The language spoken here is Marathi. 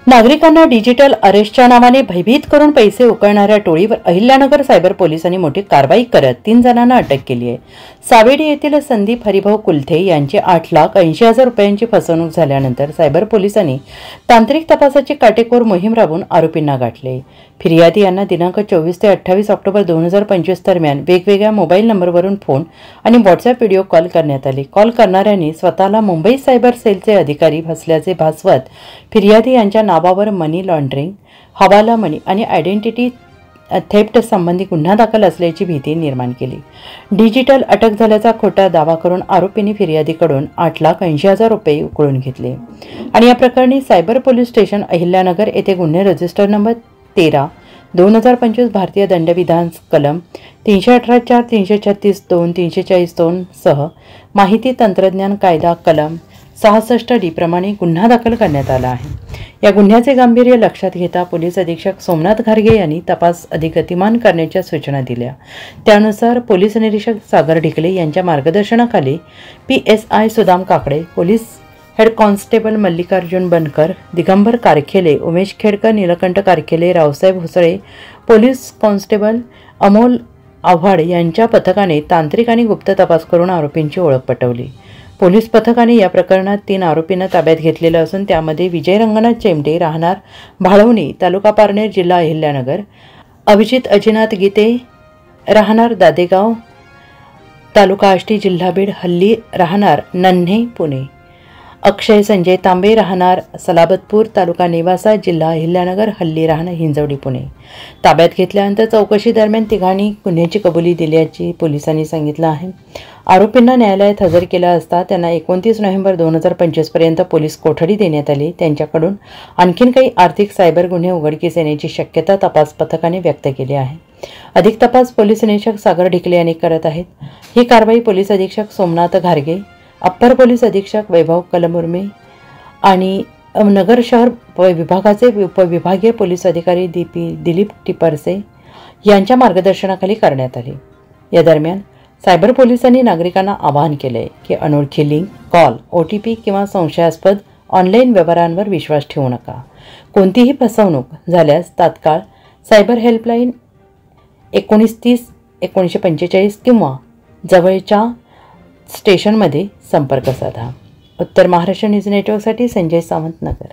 नागरिकांना डिजिटल अरेस्टच्या नावाने भयभीत करून पैसे उकळणाऱ्या टोळीवर अहिल्यानगर सायबर पोलिसांनी मोठी कारवाई करत 3 जणांना अटक केली आहे। सावेडी येथील संदीप हरिभाऊ कुलथे यांची 8,80,000 रुपयांची फसवणूक झाल्यानंतर सायबर पोलिसांनी तांत्रिक तपासाची काटेकोर मोहीम राबवून आरोपींना गाठले। फिर्यादी यांना दिनांक 24 ते 28 ऑक्टोबर 2025 दरम्यान वेगवेगळ्या मोबाईल नंबरवरून फोन आणि व्हॉट्सअप व्हिडिओ कॉल करण्यात आले। कॉल करणाऱ्यांनी स्वतःला मुंबई सायबर सेलचे अधिकारी असल्याचे भासवत फिर्यादी यांच्या नावावर मनी लॉन्ड्रिंग, हवाला मनी आणि आयडेंटिटी थेफ्ट संबंधी गुन्हा दाखल असल्याची भीती निर्माण केली। डिजिटल अटक झाल्याचा खोटा दावा करून आरोपींनी फिर्यादीकडून 8,80,000 रुपये उकळून घेतले आणि या प्रकरणी सायबर पोलीस स्टेशन अहिल्यानगर येथे गुन्हे रजिस्टर नंबर 13/2025 भारतीय दंडविधान कलम 318(4), 336(2), 340(2) सह माहिती तंत्रज्ञान कायदा कलम 66D प्रमाणे गुन्हा दाखल करण्यात आला आहे। या गुन्ह्याचे गांभीर्य लक्षात घेता पोलीस अधीक्षक सोमनाथ घारगे यांनी तपास अधिक गतिमान करण्याच्या सूचना दिल्या। त्यानुसार पोलीस निरीक्षक सागर ढिकले यांच्या मार्गदर्शनाखाली PSI Sudam Kakade, police head constable Mallikarjun Bankar, Digambar Karkhele, Umesh Khedkar, Nilkanth Karkhele, Raosaheb Husale, police constable Amol Awhad यांच्या पथकाने तांत्रिक आणि गुप्त तपास करून आरोपींची ओळख पटवली। पोलीस पथकाने या प्रकरणात 3 आरोपींना ताब्यात घेतलेलं असून त्यामध्ये विजय रंगनाथ चेमटे राहणार भाळवणी तालुका पारनेर जिल्हा अहिल्यानगर, अभिजित अजिनाथ गीते राहणार दादेगाव तालुका आष्टी जिल्हा बीड हल्ली राहणार नन्हे पुणे, अक्षय संजय तांबे राहणार सलाबतपूर तालुका नेवासा जिल्हा अहिल्यानगर हल्ली राहणार हिंजवडी पुणे। ताब्यात घेतल्यानंतर चौकशी दरम्यान तिघांनी गुन्ह्याची कबुली दिल्याची पोलिसांनी सांगितलं आहे। आरोपींना न्यायालयात हजर केलं असता त्यांना 29 नोव्हेंबर 2025 पर्यंत पोलीस कोठडी देण्यात आली। त्यांच्याकडून आणखीन काही आर्थिक सायबर गुन्हे उघडकीस येण्याची शक्यता तपास पथकाने व्यक्त केली आहे। अधिक तपास पोलीस निरीक्षक सागर ढिकले यांनी करत आहेत। ही कारवाई पोलीस अधीक्षक सोमनाथ घारगे, अप्पर पोलीस अधीक्षक वैभव कलमुर्मे आणि नगर शहर विभागाचे उपविभागीय पोलीस अधिकारी दिलीप टिपरसे यांच्या मार्गदर्शनाखाली करण्यात आली। या दरम्यान सायबर पोलिसांनी नागरिकांना आवाहन केले की अनोळखी लिंक, कॉल, OTP किंवा संशयास्पद ऑनलाईन व्यवहारांवर विश्वास ठेवू नका। कोणतीही फसवणूक झाल्यास तात्काळ सायबर हेल्पलाईन 1930-1945 किंवा जवळच्या स्टेशनमध्ये संपर्क साधा। उत्तर महाराष्ट्र न्यूज नेटवर्कसाठी संजय सावंत, नगर।